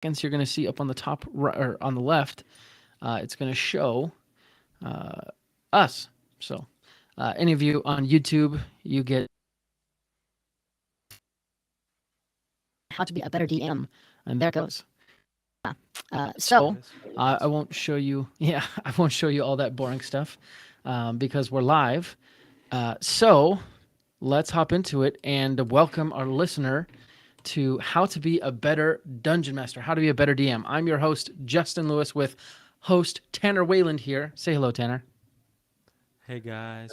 seconds, you're going to see up on the top right, or on the left, it's going to show uh, us. So, any of you on YouTube, you get how to be a better DM, and there it goes. So, I won't show you. Yeah, I won't show you all that boring stuff because we're live. So, let's hop into it and welcome our listener to How to Be a Better Dungeon Master, How to Be a Better DM. I'm your host, Justin Lewis, with host Tanner Wayland here. Say hello, Tanner. Hey guys.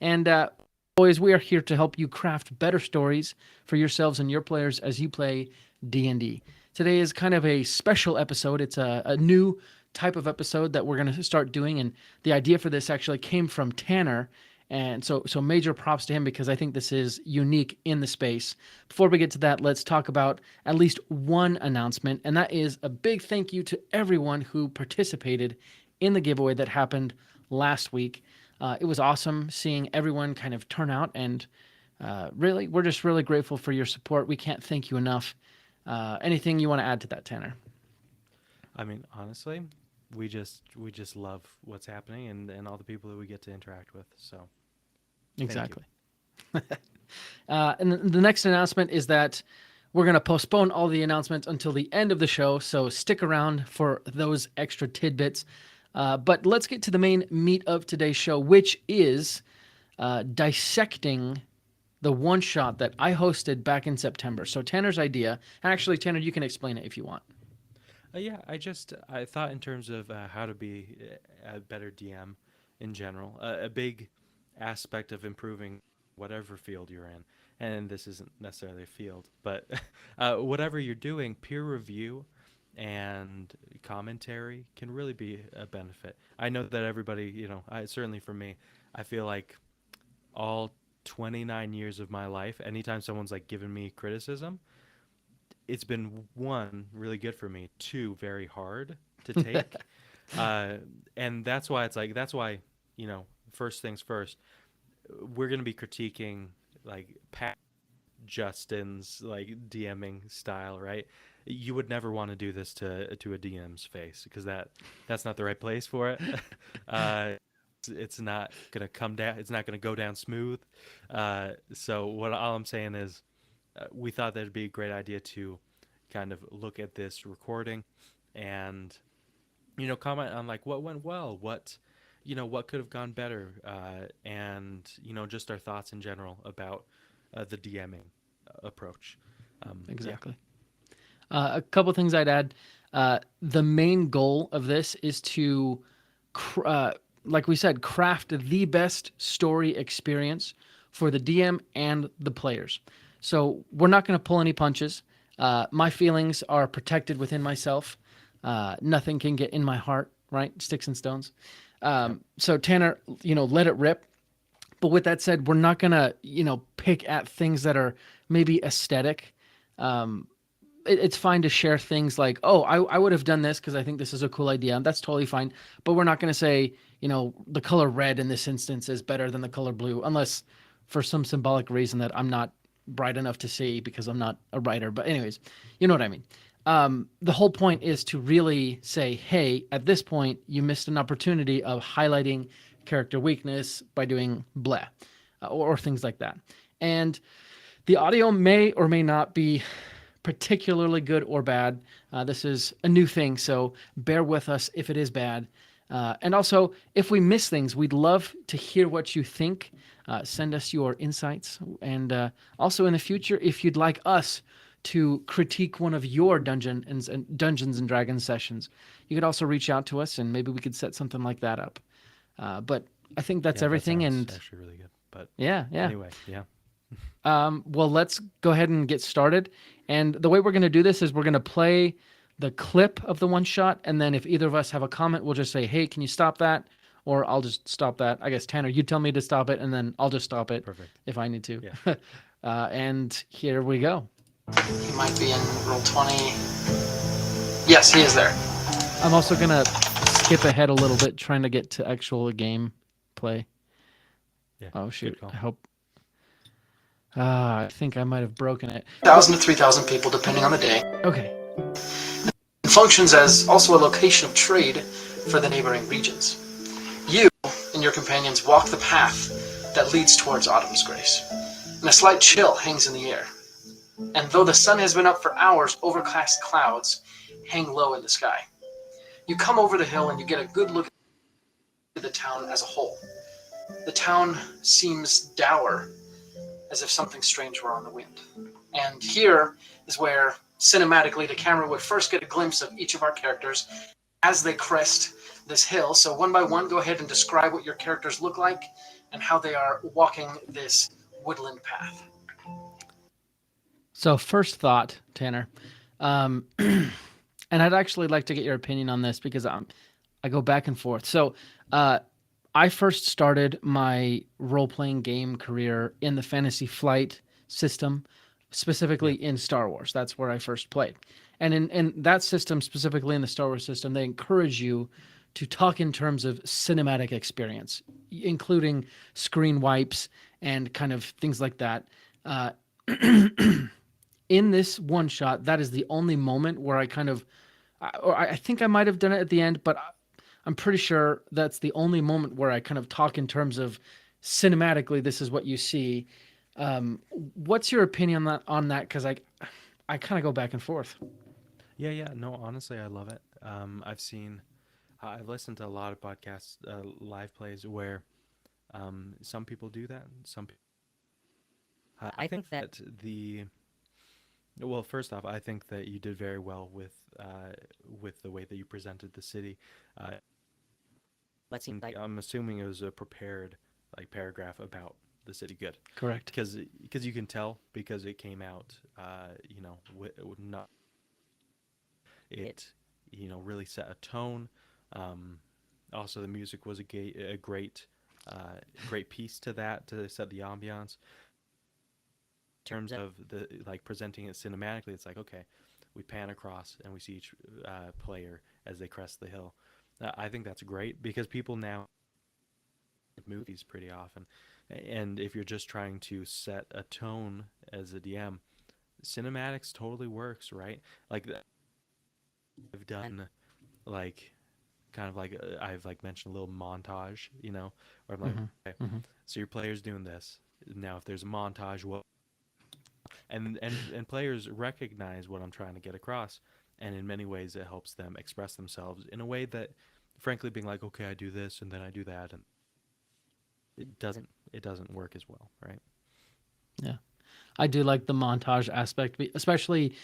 And boys, we are here to help you craft better stories for yourselves and your players as you play D&D. Today is kind of a special episode. It's a new type of episode that we're going to start doing, and the idea for this actually came from Tanner. And so major props to him because I think this is unique in the space. Before we get to that, let's talk about at least one announcement, and that is a big thank you to everyone who participated in the giveaway that happened last week. It was awesome seeing everyone kind of turn out, and really, we're just really grateful for your support. We can't thank you enough. Anything you want to add to that, Tanner? I mean, honestly, we just love what's happening and all the people that we get to interact with. So, thank you. Exactly. And the next announcement is that we're going to postpone all the announcements until the end of the show, so stick around for those extra tidbits. But let's get to the main meat of today's show, which is dissecting the one shot that I hosted back in September. So Tanner's idea, actually, Tanner, you can explain it if you want. Yeah, I thought in terms of how to be a better DM in general, a big aspect of improving whatever field you're in, and this isn't necessarily a field, but whatever you're doing, peer review and commentary can really be a benefit. I know that everybody, certainly for me, I feel like all 29 years of my life, anytime someone's like given me criticism, it's been one really good for me, two very hard to take, uh, and that's why first things first, we're gonna be critiquing like Pat Justin's like DMing style, right? You would never want to do this to a DM's face because that's not the right place for it. uh, it's not gonna come down. It's not gonna go down smooth. So what all I'm saying is, we thought that'd be a great idea to kind of look at this recording and comment on like what went well, what could have gone better, and just our thoughts in general about the DMing approach. Yeah. Exactly. A couple things I'd add. The main goal of this is to, like we said, craft the best story experience for the DM and the players. So we're not going to pull any punches. My feelings are protected within myself. Nothing can get in my heart, right? Sticks and stones. Yep. So Tanner, let it rip. But with that said, we're not gonna, pick at things that are maybe aesthetic. Um, it's fine to share things like, oh, I would have done this because I think this is a cool idea. That's totally fine. But we're not going to say, the color red in this instance is better than the color blue, unless for some symbolic reason that I'm not bright enough to see because I'm not a writer. But anyways, you know what I mean. The whole point is to really say, hey, at this point, you missed an opportunity of highlighting character weakness by doing blah, or things like that. And the audio may or may not be particularly good or bad. This is a new thing, so bear with us if it is bad. And also, if we miss things, we'd love to hear what you think. Send us your insights. And also in the future, if you'd like us to critique one of your Dungeons and Dragons sessions, you could also reach out to us, and maybe we could set something like that up. But I think that's Yeah, that everything. sounds And actually really good. But yeah, yeah. anyway, yeah. Well, let's go ahead and get started. And the way we're going to do this is we're going to play the clip of the one shot. And then if either of us have a comment, we'll just say, hey, can you stop that? Or I'll just stop that. I guess, Tanner, you tell me to stop it, and then I'll just stop it Perfect. if I need to. Yeah. And here we go. He might be in roll 20. Yes, he is there. I'm also going to skip ahead a little bit, trying to get to actual game play. Yeah. Oh, shoot. Good call. I hope. I think I might have broken it. 1,000 to 3,000 people, depending on the day. Okay. It functions as also a location of trade for the neighboring regions. You and your companions walk the path that leads towards Autumn's Grace, and a slight chill hangs in the air. And though the sun has been up for hours, overcast clouds hang low in the sky. You come over the hill and you get a good look at the town as a whole. The town seems dour, as if something strange were on the wind. And here is where, cinematically, the camera would first get a glimpse of each of our characters as they crest this hill. So, one by one, go ahead and describe what your characters look like and how they are walking this woodland path. So first thought, Tanner, and I'd actually like to get your opinion on this because I go back and forth. So uh, I first started my role playing game career in the Fantasy Flight system, Yeah. specifically in Star Wars. That's where I first played. And in that system, specifically in the Star Wars system, they encourage you to talk in terms of cinematic experience, including screen wipes and kind of things like that. Uh, in this one shot, that is the only moment where I kind of, or I think I might have done it at the end, but I'm pretty sure that's the only moment where I kind of talk in terms of cinematically. This is what you see. What's your opinion on that? On that, because I kind of go back and forth. Yeah, yeah. No, honestly, I love it. I've listened to a lot of podcasts, live plays where some people do that. I think that well, first off, I think that you did very well with the way that you presented the city. Uh, I'm assuming it was a prepared like paragraph about the city. Good, Correct. because you can tell because it came out, not it, really set a tone. Um, Also, the music was a great piece to that to set the ambiance. In terms of the like presenting it cinematically, it's like okay, we pan across and we see each player as they crest the hill. I think that's great because people now movies pretty often, and if you're just trying to set a tone as a DM, cinematics totally works, right? Like I've done like kind of like I've like mentioned a little montage, where I'm like, Hmm. okay, Hmm. so your player's doing this. Now, if there's a montage, what? And players recognize what I'm trying to get across, and in many ways, it helps them express themselves in a way that, frankly, being like, okay, I do this and then I do that, and it doesn't work as well, right? Yeah, I do like the montage aspect, especially.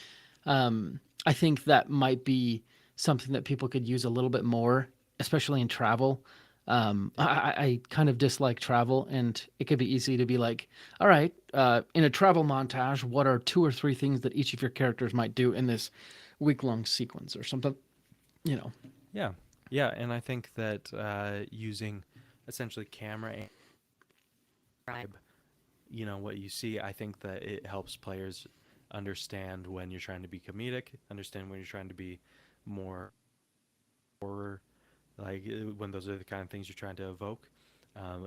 I think that might be something that people could use a little bit more, especially in travel. I kind of dislike travel, and it could be easy to be like, all right, in a travel montage, what are two or three things that each of your characters might do in this week long sequence or something, you know? Yeah, yeah, and I think that using essentially camera and vibe, what you see, I think that it helps players understand when you're trying to be comedic, understand when you're trying to be more horror, like when those are the kind of things you're trying to evoke.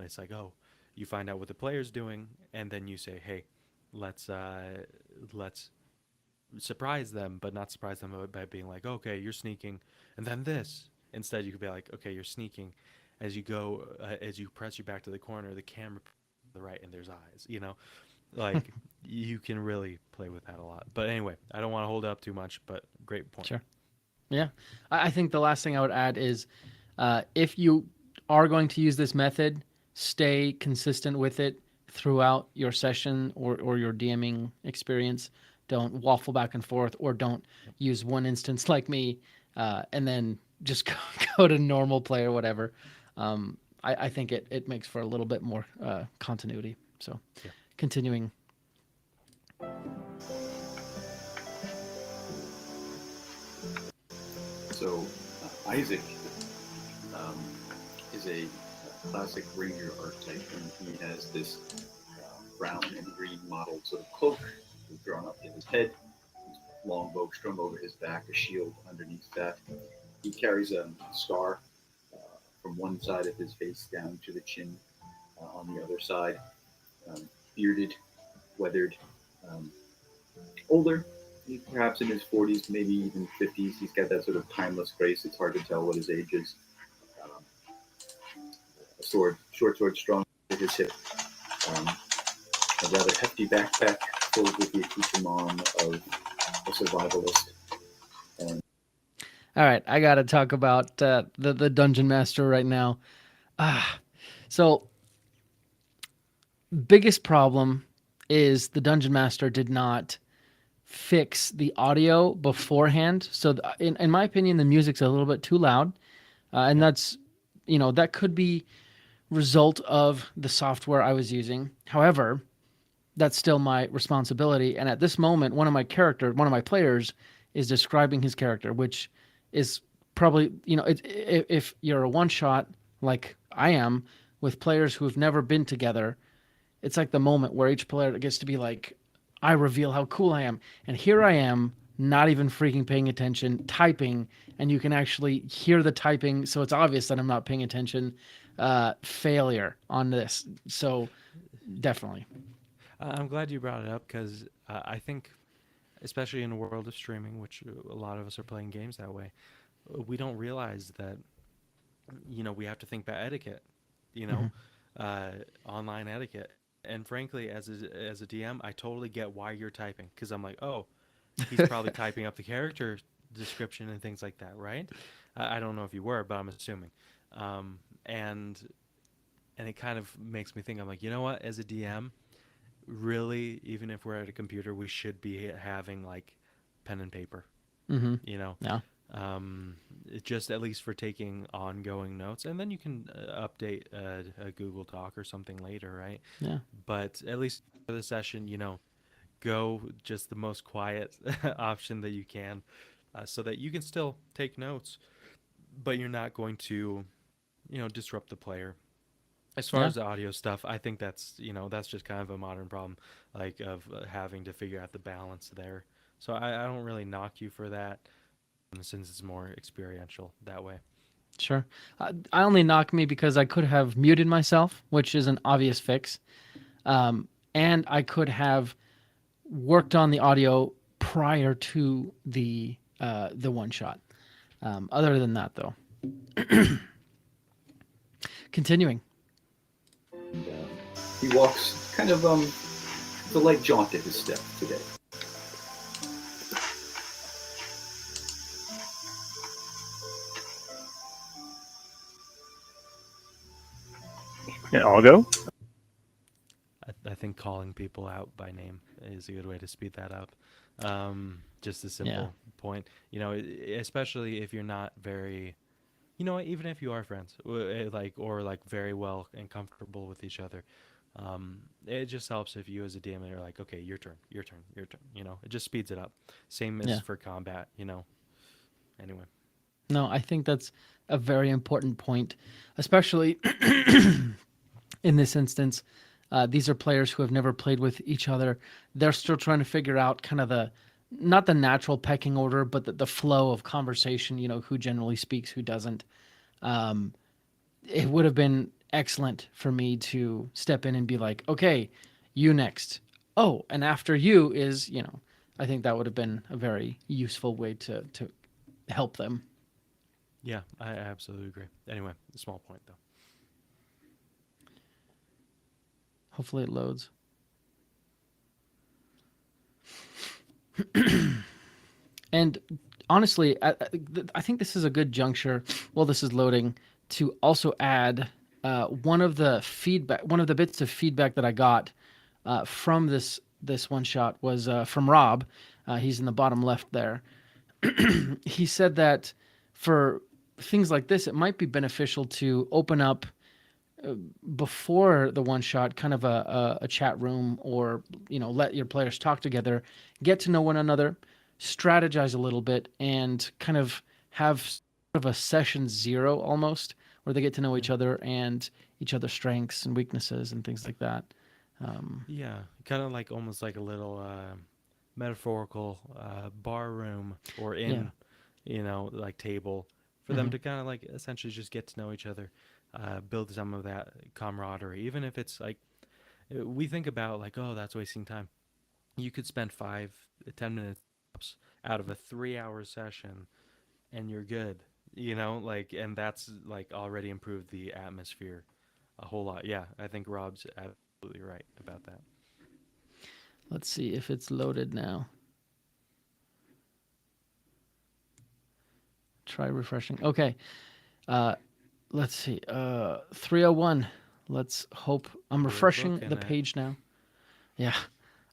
It's like, oh, you find out what the player's doing, and then you say, hey, let's surprise them, but not surprise them by being like, okay, you're sneaking, and then this. Instead, you could be like, okay, you're sneaking. As you go, as you press you back to the corner, the camera to the right, and there's eyes. Like you can really play with that a lot. But anyway, I don't want to hold it up too much, but great point. Sure. Yeah. I think the last thing I would add is if you are going to use this method, stay consistent with it throughout your session or your DMing experience. Don't waffle back and forth, or don't Yep. use one instance like me and then just go to normal play or whatever. I think it makes for a little bit more continuity. So Yeah. continuing. So, Isaac um, is a classic ranger archetype, and he has this brown and green mottled sort of cloak drawn up to his head, long bow strung over his back, a shield underneath that. He carries a scar from one side of his face down to the chin, on the other side, bearded, weathered, um, older, perhaps in his 40s, maybe even 50s. He's got that sort of timeless grace. It's hard to tell what his age is. Um, a sword, short sword, strong at his hip. Um, a rather hefty backpack filled with the accoutrement of a survivalist. And All right, I got to talk about the dungeon master right now. Ah, so biggest problem is the dungeon master did not fix the audio beforehand. So in my opinion, the music's a little bit too loud, and Yeah. that's that could be result of the software I was using. However, that's still my responsibility. And at this moment, one of my players is describing his character, which is probably, if you're a one shot like I am with players who have never been together, it's like the moment where each player gets to be like, I reveal how cool I am. And here I am, not even freaking paying attention, typing, and you can actually hear the typing. So it's obvious that I'm not paying attention. Failure on this. So definitely. I'm glad you brought it up because I think, especially in a world of streaming, which a lot of us are playing games that way, we don't realize that we have to think about etiquette, you know, Mm-hmm. online etiquette. And frankly, as a DM, I totally get why you're typing because I'm like, oh, he's probably typing up the character description and things like that, right? I don't know if you were, but I'm assuming. Um, and and it kind of makes me think. I'm like, you know what? As a DM, really, even if we're at a computer, we should be having like pen and paper. Mm-hmm. You know, Yeah. just at least for taking ongoing notes, and then you can update a Google Doc or something later, right? Yeah. But at least for the session, go just the most quiet option that you can, so that you can still take notes, but you're not going to, disrupt the player. As far Yeah. as the audio stuff, I think that's just kind of a modern problem, like of having to figure out the balance there. So I don't really knock you for that, since it's more experiential that way. Sure. I only knock me because I could have muted myself, which is an obvious fix. And I could have worked on the audio prior to the one shot. Other than that, though, continuing. he walks kind of with a light jaunt to his step today. Yeah, I'll go. I think calling people out by name is a good way to speed that up. Just a Yeah. simple point, especially if you're not very, even if you are friends, or like very well and comfortable with each other. It just helps if you as a DM are like, okay, your turn, your turn, your turn. It just speeds it up. Same as Yeah. for combat. Anyway. No, I think that's a very important point, especially in this instance. These are players who have never played with each other. They're still trying to figure out kind of not the natural pecking order, but the flow of conversation, who generally speaks, who doesn't. Um, it would have been excellent for me to step in and be like, okay, you next. Oh, and after you is, I think that would have been a very useful way to help them. Yeah, I absolutely agree. Anyway, a small point though. Hopefully it loads. And honestly, I think this is a good juncture while this is loading to also add one of the bits of feedback that I got from this one shot was from Rob. He's in the bottom left there. He said that for things like this, it might be beneficial to open up before the one shot, kind of a chat room, or let your players talk together, get to know one another, strategize a little bit, and kind of have sort of a session zero almost, where they get to know each other and each other's strengths and weaknesses and things like that. Yeah, kind of like almost like a little metaphorical bar room or Yeah. inn, like table for them Hmm. to kind of like essentially just get to know each other, build some of that camaraderie, even if it's like We think about like, oh, that's wasting time. You could spend 5, 10 minutes out of a 3 hour session and you're good, like, and that's like already improved the atmosphere a whole lot. Yeah, I think Rob's absolutely right about that. Let's see if it's loaded now. Try refreshing. Okay. Uh, let's see. 301. Let's hope I'm We're refreshing booking the it. page now. Yeah.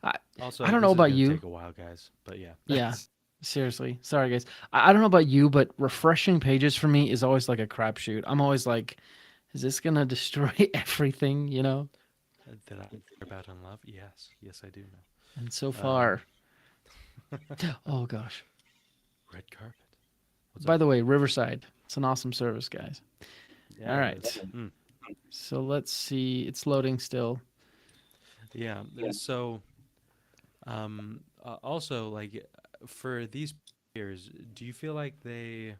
I I Also, don't know this is about gonna you. take a while, guys, but yeah. Yeah. Seriously. Sorry guys. I don't know about you, but refreshing pages for me is always like a crapshoot. I'm always like, is this gonna destroy everything, you know? Did I hear about in love? Yes, yes, I do And so know. far. Oh gosh. Red carpet. What's By up? the way, Riverside. It's an awesome service, guys. Yeah, All it right. is. Mm. So let's see. It's loading still. Yeah. So, also, like, for these players, do you feel like did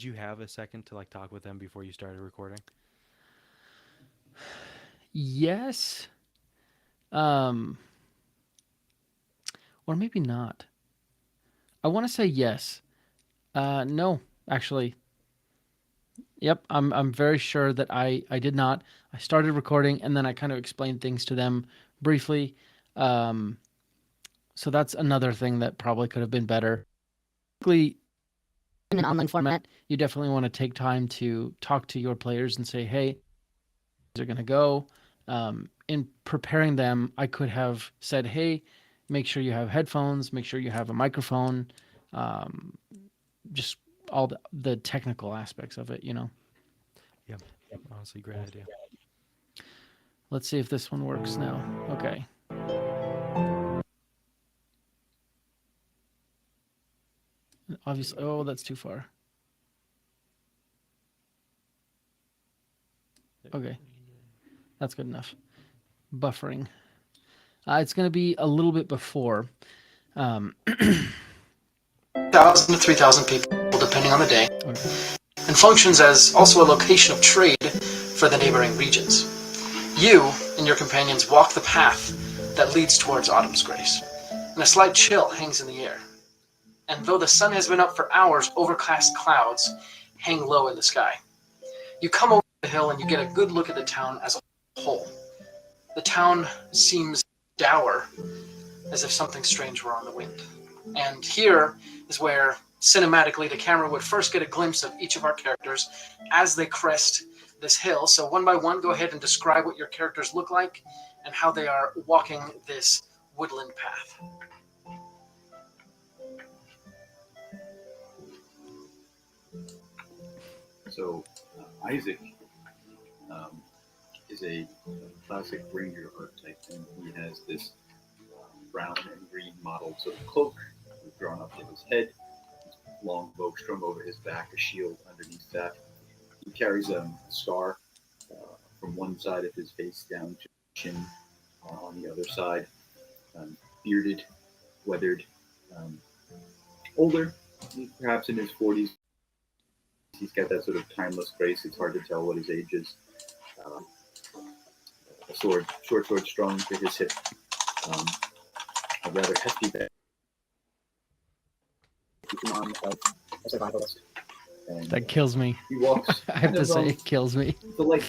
you have a second to like talk with them before you started recording? Yes. Um, or maybe not. I want to say yes. No, actually. Yep, I'm very sure that I did not. I started recording and then I kind of explained things to them briefly. Um, so that's another thing that probably could have been better. Basically, in an online format, you definitely want to take time to talk to your players and say, "Hey, they're going to go." In preparing them, I could have said, "Hey, make sure you have headphones, make sure you have a microphone, um, just all the technical aspects of it, you know." Yeah. Honestly, great idea. Let's see if this one works now. Okay. Obviously, oh, that's too far. Okay, that's good enough. Buffering. It's going to be a little bit before. 1,000 to 3,000 people, depending on the day, Okay. and functions as also a location of trade for the neighboring regions. You and your companions walk the path that leads towards Autumn's Grace, and a slight chill hangs in the air. And though the sun has been up for hours, overcast clouds hang low in the sky. You come over the hill and you get a good look at the town as a whole. The town seems dour, as if something strange were on the wind. And here is where, cinematically, the camera would first get a glimpse of each of our characters as they crest this hill. So, one by one, go ahead and describe what your characters look like and how they are walking this woodland path. So Isaac is a classic ranger archetype, and he has this brown and green mottled sort of cloak drawn up to his head, long bow strung over his back, a shield underneath that. He carries a scar from one side of his face down to chin on the other side, bearded, weathered, um, older, perhaps in his 40s. He's got that sort of timeless grace. It's hard to tell what his age is. Um, a short sword strung to his hip, a rather hefty bag. Keep him on a survivalist. And, That kills me. he walks. I have to say, it kills me. The light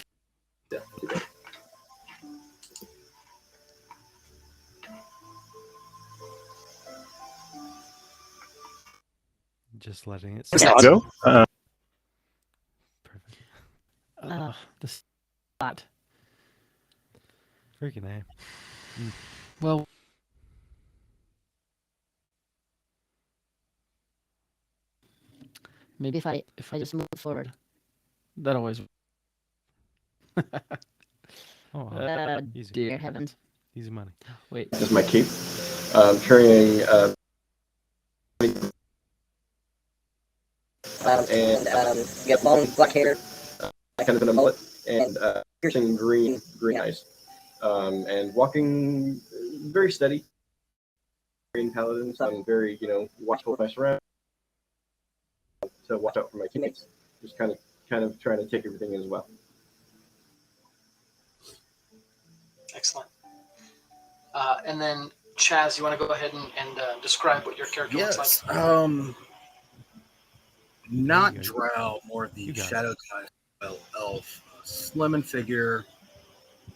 step today. Just letting it. Auto? Perfect. The spot. Freaking A. Well, maybe if I just move forward, that always. Oh, wow. Easy. Dear heavens! Easy money. Wait. This is my cape. Carrying and got long black hair, kind of in a mullet, and piercing green eyes, and walking very steady. Green paladins. I'm very watchful of my surroundings to watch out for my teammates. Just kind of trying to take everything in as well. Excellent. And then Chaz, you want to go ahead and describe what your character looks like? Yes. Not you go. Drow, more the You got it. shadow type elf, slim in figure,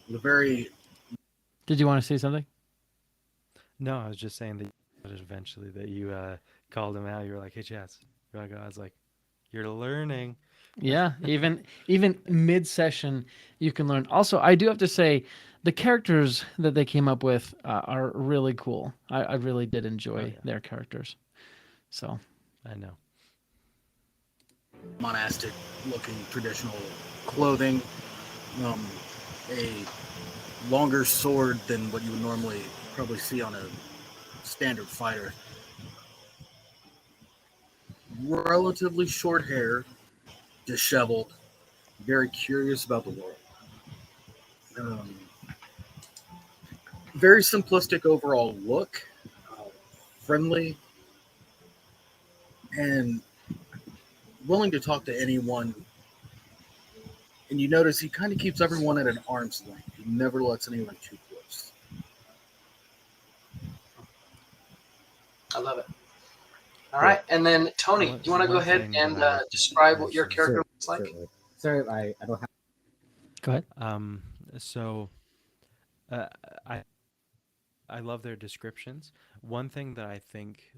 with a very Did you want to say something? No, I was just saying that eventually that you called him out. You were like, "Hey, Chaz." You're like, I was like, "You're learning." Yeah, even mid session, you can learn. Also, I do have to say, the characters that they came up with are really cool. I really did enjoy yeah. their characters. So I know. monastic looking traditional clothing, a longer sword than what you would normally probably see on a standard fighter. Relatively short hair, disheveled, very curious about the world. Um, very simplistic overall look, friendly, and willing to talk to anyone. And you notice he kind of keeps everyone at an arm's length. He never lets anyone too close. I love it. All right, and then Tony, One- you want to go one ahead thing and that I- describe what your character looks like? Certainly. Sorry, I don't have. go ahead. So, uh, I I love their descriptions. One thing that I think,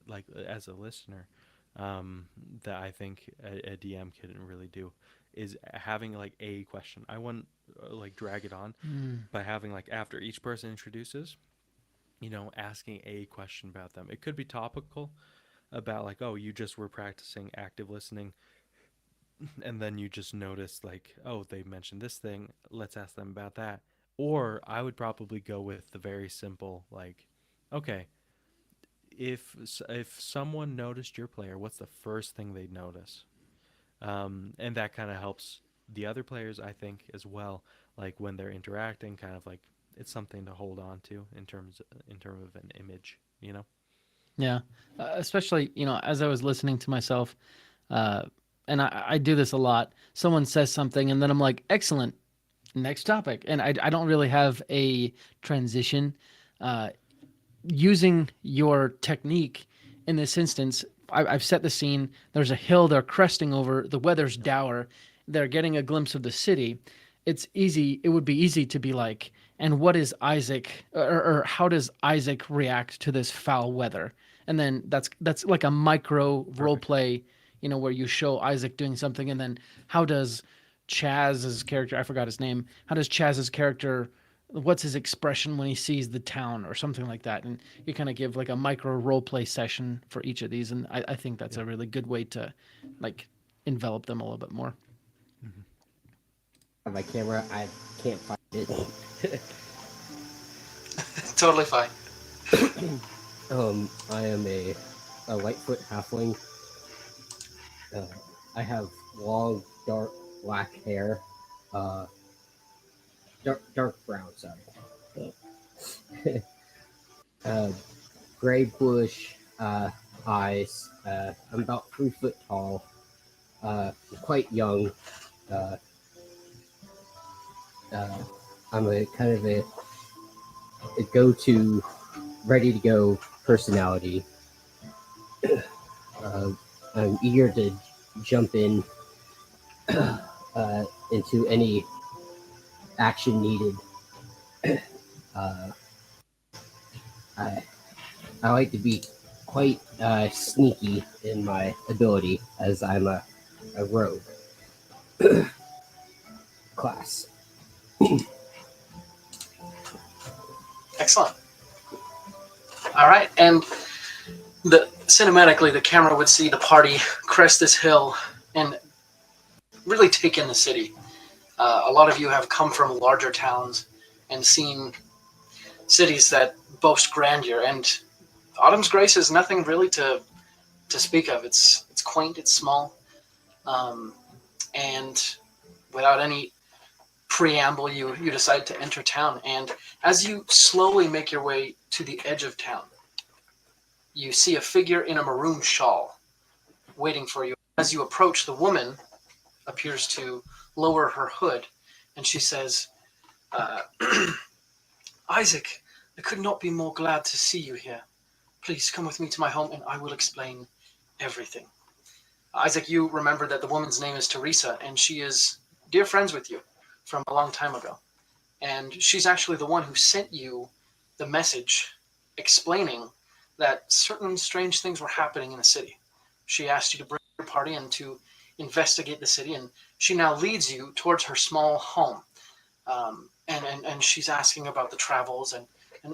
like as a listener, that I think a DM couldn't really do is having like a question. I wouldn't like drag it on by having like after each person introduces, asking a question about them. It could be topical about like, oh, you just were practicing active listening and then you just noticed like, oh, they mentioned this thing, let's ask them about that. Or I would probably go with the very simple like, okay, if someone noticed your player, what's the first thing they'd notice? And that kind of helps the other players, I think, as well. Like when they're interacting, kind of like it's something to hold on to in terms of an image, you know. Yeah, especially as I was listening to myself, and I do this a lot. Someone says something, and then I'm like, "Excellent, next topic," and I don't really have a transition. Uh, Using your technique in this instance, I've set the scene. There's a hill they're cresting over. The weather's dour. They're getting a glimpse of the city. It's easy. It would be easy to be like, and what is Isaac, or how does Isaac react to this foul weather? And then that's like a micro role play, where you show Isaac doing something, and then how does Chaz's character, I forgot his name, how does Chaz's character, what's his expression when he sees the town or something like that, and you kind of give like a micro role play session for each of these, and I think that's a really good way to like envelop them a little bit more. My camera, I can't find it. Totally fine. I am a Lightfoot halfling. I have long, dark black hair. Dark brown, sorry. Gray bush eyes. I'm about 3 foot tall. Quite young. I'm a kind of a go-to, ready-to-go personality. I'm eager to jump in into any action needed. I like to be quite sneaky in my ability, as I'm a rogue class. Excellent. All right, and cinematically, the camera would see the party crest this hill and really take in the city. A lot of you have come from larger towns and seen cities that boast grandeur, and Autumn's Grace is nothing really to speak of. It's quaint, it's small, and without any preamble, you decide to enter town. And as you slowly make your way to the edge of town, you see a figure in a maroon shawl waiting for you. As you approach, the woman appears to lower her hood, and she says, Uh, Isaac, I could not be more glad to see you here. Please come with me to my home and I will explain everything. Isaac, you remember that the woman's name is Teresa, and she is dear friends with you from a long time ago. And she's actually the one who sent you the message explaining that certain strange things were happening in the city. She asked you to bring your party and to investigate the city, and she now leads you towards her small home. And she's asking about the travels and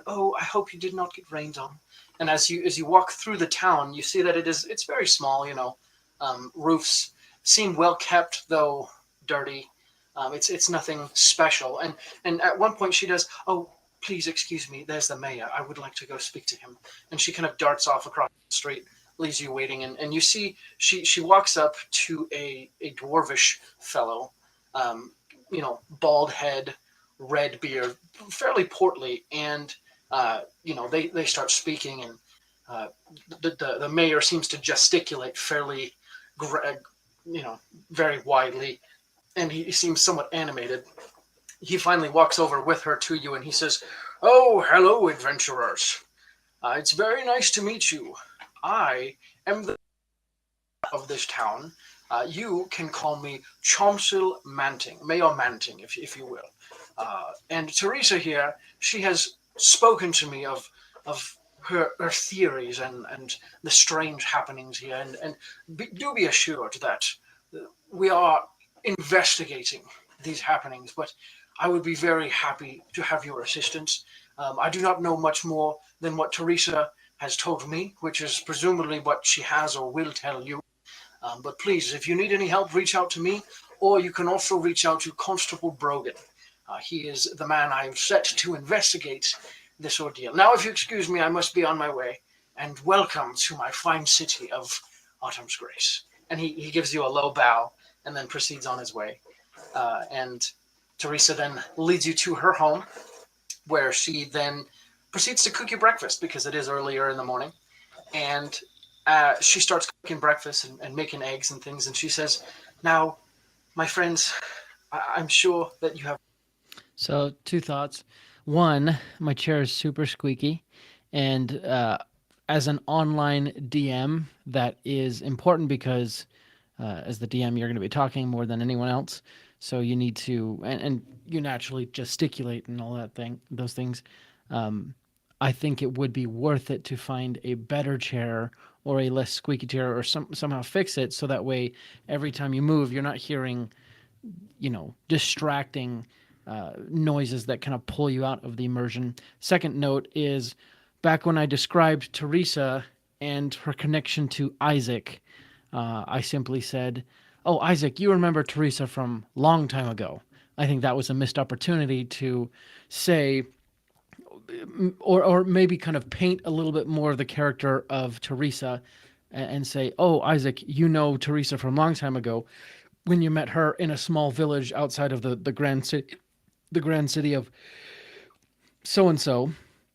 oh, I hope you did not get rained on. And as you walk through the town, you see that it's very small. Roofs seem well kept though dirty. It's nothing special. And at one point she does, oh, please excuse me. There's the mayor. I would like to go speak to him. And she kind of darts off across the street, leaves you waiting. And you see she walks up to a dwarvish fellow, bald head, red beard, fairly portly, and they start speaking, and uh, the mayor seems to gesticulate fairly, very widely, and he seems somewhat animated. He finally walks over with her to you, and he says, "Oh, hello, adventurers. It's very nice to meet you. I am the of this town. You can call me Chomsil Manting, Mayor Manting, if you will. And Teresa here, she has spoken to me of her theories and the strange happenings here, and do be assured that we are investigating these happenings, but I would be very happy to have your assistance. I do not know much more than what Teresa has told me, which is presumably what she has or will tell you. But please, if you need any help, reach out to me, or you can also reach out to Constable Brogan. He is the man I've set to investigate this ordeal. Now, if you excuse me, I must be on my way, and welcome to my fine city of Autumn's Grace." And he gives you a low bow and then proceeds on his way. And Teresa then leads you to her home, where she then proceeds to cook you breakfast because it is earlier in the morning. And she starts cooking breakfast and making eggs and things. And she says, "Now, my friends, I'm sure that you have." So, two thoughts. One, my chair is super squeaky. And as an online DM, that is important because as the DM, you're going to be talking more than anyone else. So you need to, and you naturally gesticulate and all that those things. Um, I think it would be worth it to find a better chair or a less squeaky chair or somehow fix it so that way every time you move, you're not hearing distracting noises that kind of pull you out of the immersion. Second note is back when I described Teresa and her connection to Isaac, I simply said, "Oh, Isaac, you remember Teresa from long time ago." I think that was a missed opportunity to say, or maybe kind of paint a little bit more of the character of Teresa and say, "Oh, Isaac, you know Teresa from long time ago when you met her in a small village outside of the grand city of so and so,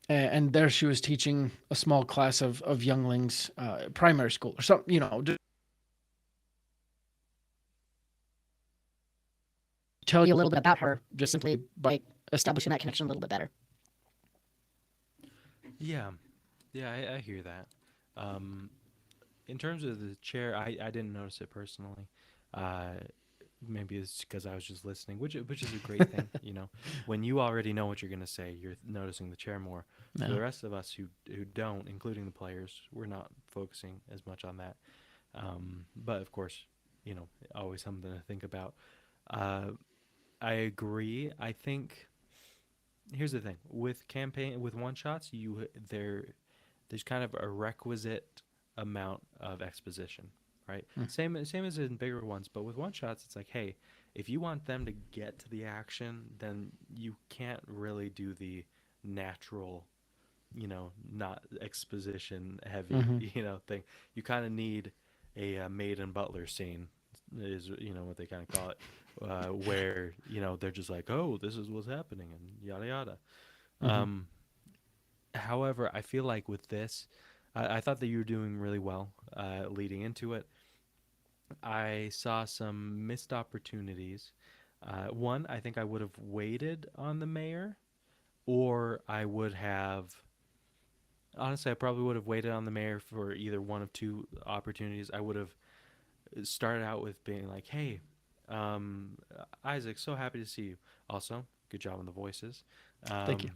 and there she was teaching a small class of younglings, primary school or something, just tell you a little bit about her just simply by establishing that connection a little bit better." Yeah, yeah, I hear that. Um, in terms of the chair, I didn't notice it personally. Uh, Maybe it's because I was just listening, which is a great thing. When you already know what you're gonna say, you're noticing the chair more. For the No. rest of us who don't, including the players, we're not focusing as much on that. But of course, always something to think about. Uh, I agree. I think here's the thing with one shots, there's kind of a requisite amount of exposition, right? Mm. Same as in bigger ones, but with one shots, it's like, hey, if you want them to get to the action, then you can't really do the natural, not exposition heavy, Mm-hmm. thing. You kind of need a maid and butler scene, is what they kind of call it, where they're just like, oh, this is what's happening, and yada yada. Mm-hmm. Um, However, I feel like with this, I thought that you were doing really well leading into it. I saw some missed opportunities One, I think I would have waited on the mayor, or I would have. Honestly, I probably would have waited on the mayor for either one of two opportunities. I would have started out with being like, "Hey, Isaac, so happy to see you. Also, good job on the voices." Thank you.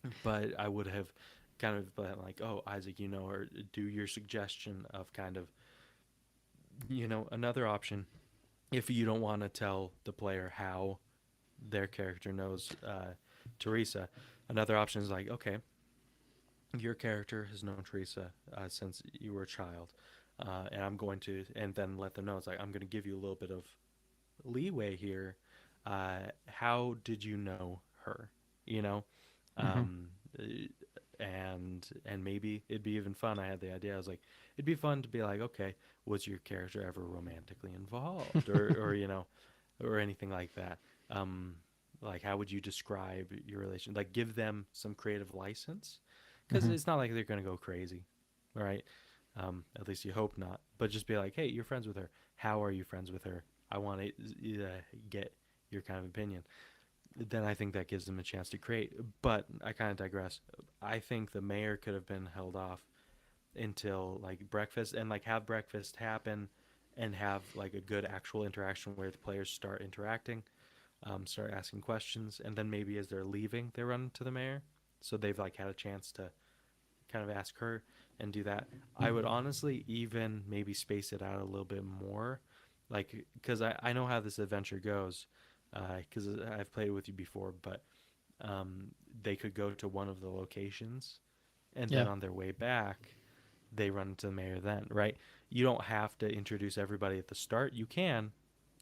Um, but I would have kind of been like, "Oh, Isaac, or do your suggestion of kind of, another option if you don't want to tell the player how their character knows Teresa. Another option is like, okay, your character has known Teresa since you were a child, and I'm going to, and then let them know it's like I'm going to give you a little bit of leeway here. How did you know her? You know, Hmm. um, uh, and maybe it'd be even fun. I had the idea. I was like, it'd be fun to be like, okay, was your character ever romantically involved, or or anything like that? Um, like, how would you describe your relation? Like, give them some creative license, because Hmm. it's not like they're gonna go crazy, right? At least you hope not. But just be like, hey, you're friends with her. How are you friends with her? I want to get your kind of opinion. Then I think that gives them a chance to create. But I kind of digress. I think the mayor could have been held off until like breakfast, and like have breakfast happen and have like a good actual interaction where the players start interacting, start asking questions, and then maybe as they're leaving, they run to the mayor. So they've like had a chance to kind of ask her and do that. I would honestly even maybe space it out a little bit more, like because I know how this adventure goes, because I've played with you before, but they could go to one of the locations, and then Yeah. on their way back, they run into the mayor. Then, right? You don't have to introduce everybody at the start. You can,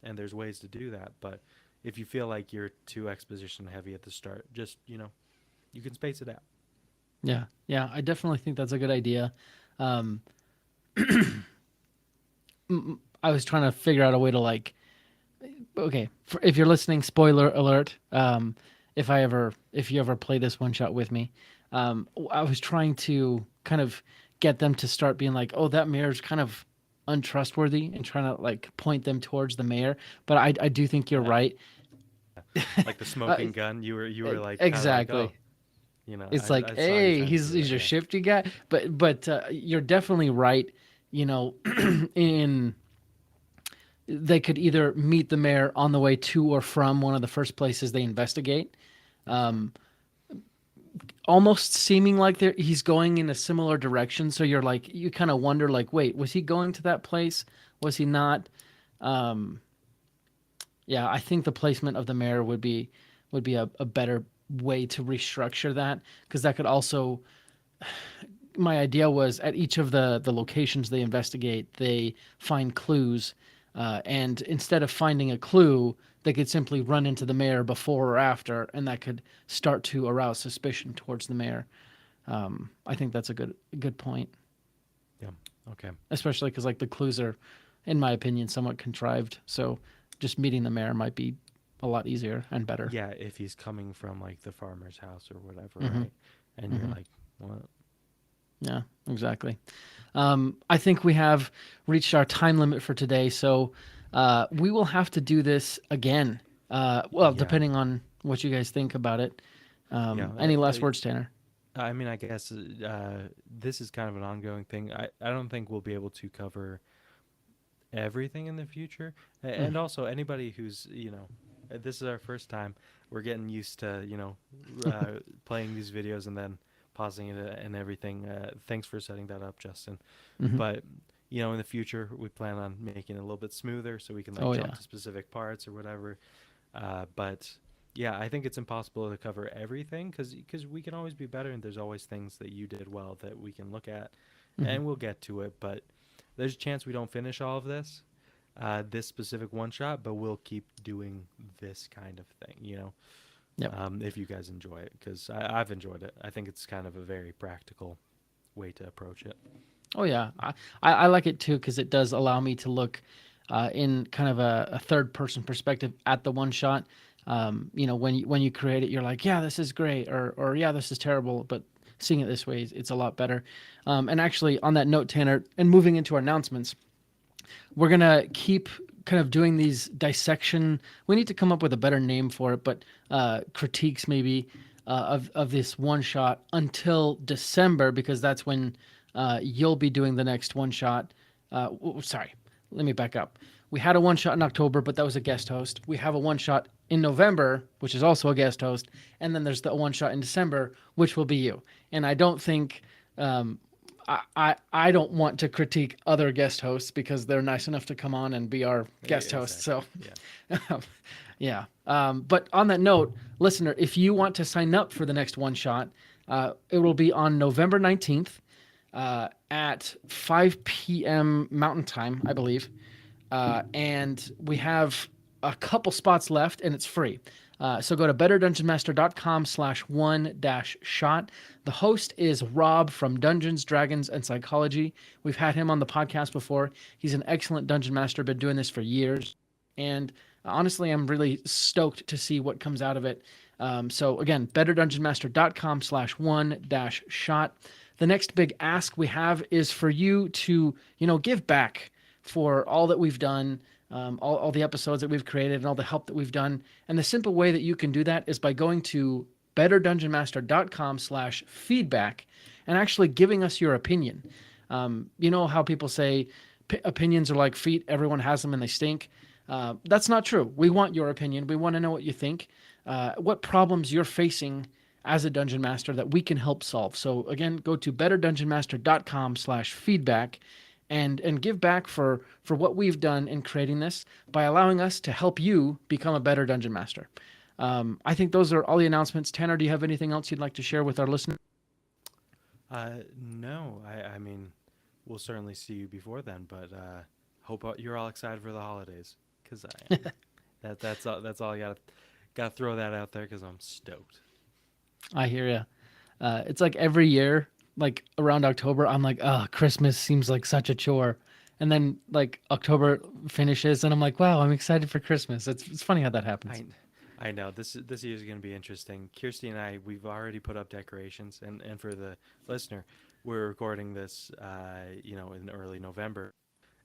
and there's ways to do that. But if you feel like you're too exposition heavy at the start, just you can space it out. Yeah. Yeah. I definitely think that's a good idea. Um, I was trying to figure out a way to like, okay, if you're listening, spoiler alert. If you ever play this one shot with me, I was trying to kind of get them to start being like, oh, that mayor's kind of untrustworthy, and trying to like point them towards the mayor. But I do think you're right. Like the uh, smoking gun, you were like kind of like, oh, exactly. It's like, I saw you hey, trying to do he's that. a Yeah. shifty guy. But you're definitely right. You know, in they could either meet the mayor on the way to or from one of the first places they investigate, um, almost seeming like he's going in a similar direction. So you're like, you kind of wonder, like, wait, was he going to that place? Was he not? Um, yeah, I think the placement of the mayor would be a better way to restructure that, because that could also, my idea was at each of the locations they investigate, they find clues, and instead of finding a clue, they could simply run into the mayor before or after, and that could start to arouse suspicion towards the mayor. I think that's a good point, Yeah. Okay. especially because like the clues are, in my opinion, somewhat contrived. So just meeting the mayor might be a lot easier and better. Yeah, if he's coming from like the farmer's house or whatever, Hmm. right? And you're Hmm. like, what? Yeah, exactly. I think we have reached our time limit for today, so we will have to do this again. Well, Yeah. depending on what you guys think about it. Yeah. Any last words, Tanner? I mean, I guess this is kind of an ongoing thing. I don't think we'll be able to cover everything in the future. Mm. And also, anybody who's, this is our first time, we're getting used to, playing these videos and then pausing it and everything. Thanks for setting that up, Justin. Hmm. But, in the future, we plan on making it a little bit smoother so we can like Oh jump yeah. to specific parts or whatever. But yeah, I think it's impossible to cover everything because we can always be better, and there's always things that you did well that we can look at, Hmm. and we'll get to it. But there's a chance we don't finish all of this, this specific one shot, but we'll keep doing this kind of thing, Yep. if you guys enjoy it, because I've enjoyed it. I think it's kind of a very practical way to approach it. Oh yeah. I like it too because it does allow me to look in kind of a third person perspective at the one shot. When you create it, you're like, yeah, this is great, or yeah, this is terrible. But seeing it this way, it's a lot better. And actually, on that note, Tanner, and moving into our announcements, we're gonna keep kind of doing these dissection. We need to come up with a better name for it, but critiques maybe of this one shot until December, because that's when you'll be doing the next one shot. Sorry, let me back up. We had a one shot in October, but that was a guest host. We have a one shot in November, which is also a guest host, and then there's the one shot in December, which will be you. And I don't think I don't want to critique other guest hosts because they're nice enough to come on and be our guest host. So, yeah. But on that note, listener, if you want to sign up for the next one shot, it will be on November 19th at 5 p.m. Mountain Time, I believe. And we have a couple spots left, and it's free. So go to betterdungeonmaster.com/one-shot. The host is Rob from Dungeons, Dragons, and Psychology. We've had him on the podcast before. He's an excellent dungeon master, been doing this for years. And honestly, I'm really stoked to see what comes out of it. So again, betterdungeonmaster.com/one-shot. The next big ask we have is for you to, give back for all that we've done, all the episodes that we've created and all the help that we've done. And the simple way that you can do that is by going to betterdungeonmaster.com/feedback and actually giving us your opinion. You know how people say opinions are like feet, everyone has them and they stink. That's not true. We want your opinion. We want to know what you think, what problems you're facing as a dungeon master that we can help solve. So again, go to betterdungeonmaster.com/feedback and give back for what we've done in creating this by allowing us to help you become a better dungeon master. I think those are all the announcements. Tanner, do you have anything else you'd like to share with our listeners? No, I mean, we'll certainly see you before then, but hope you're all excited for the holidays, because that's all I gotta throw that out there because I'm stoked. I hear you. It's like every year, like around October, I'm like, oh, Christmas seems like such a chore. And then like October finishes and I'm like, wow, I'm excited for Christmas. It's funny how that happens. I know this year is going to be interesting. Kirsty and I, we've already put up decorations, and for the listener, we're recording this, in early November,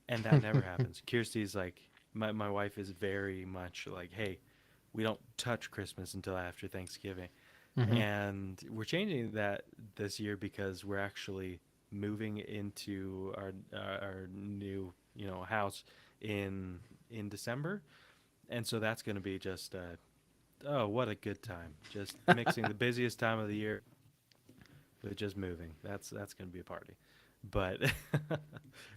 and that never happens. Kirsty's like, my wife is very much like, hey, we don't touch Christmas until after Thanksgiving. Mhm. And we're changing that this year because we're actually moving into our new house in December, and so that's going to be just what a good time, just mixing the busiest time of the year with just moving. That's going to be a party, but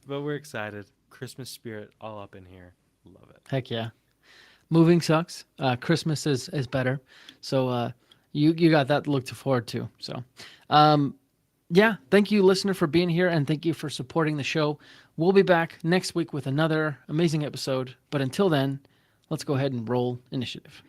but we're excited. Christmas spirit all up in here. Love it. Heck yeah. Moving sucks. Christmas is better. So you got that to look forward to. So yeah, thank you, listener, for being here, and thank you for supporting the show. We'll be back next week with another amazing episode. But until then, let's go ahead and roll initiative.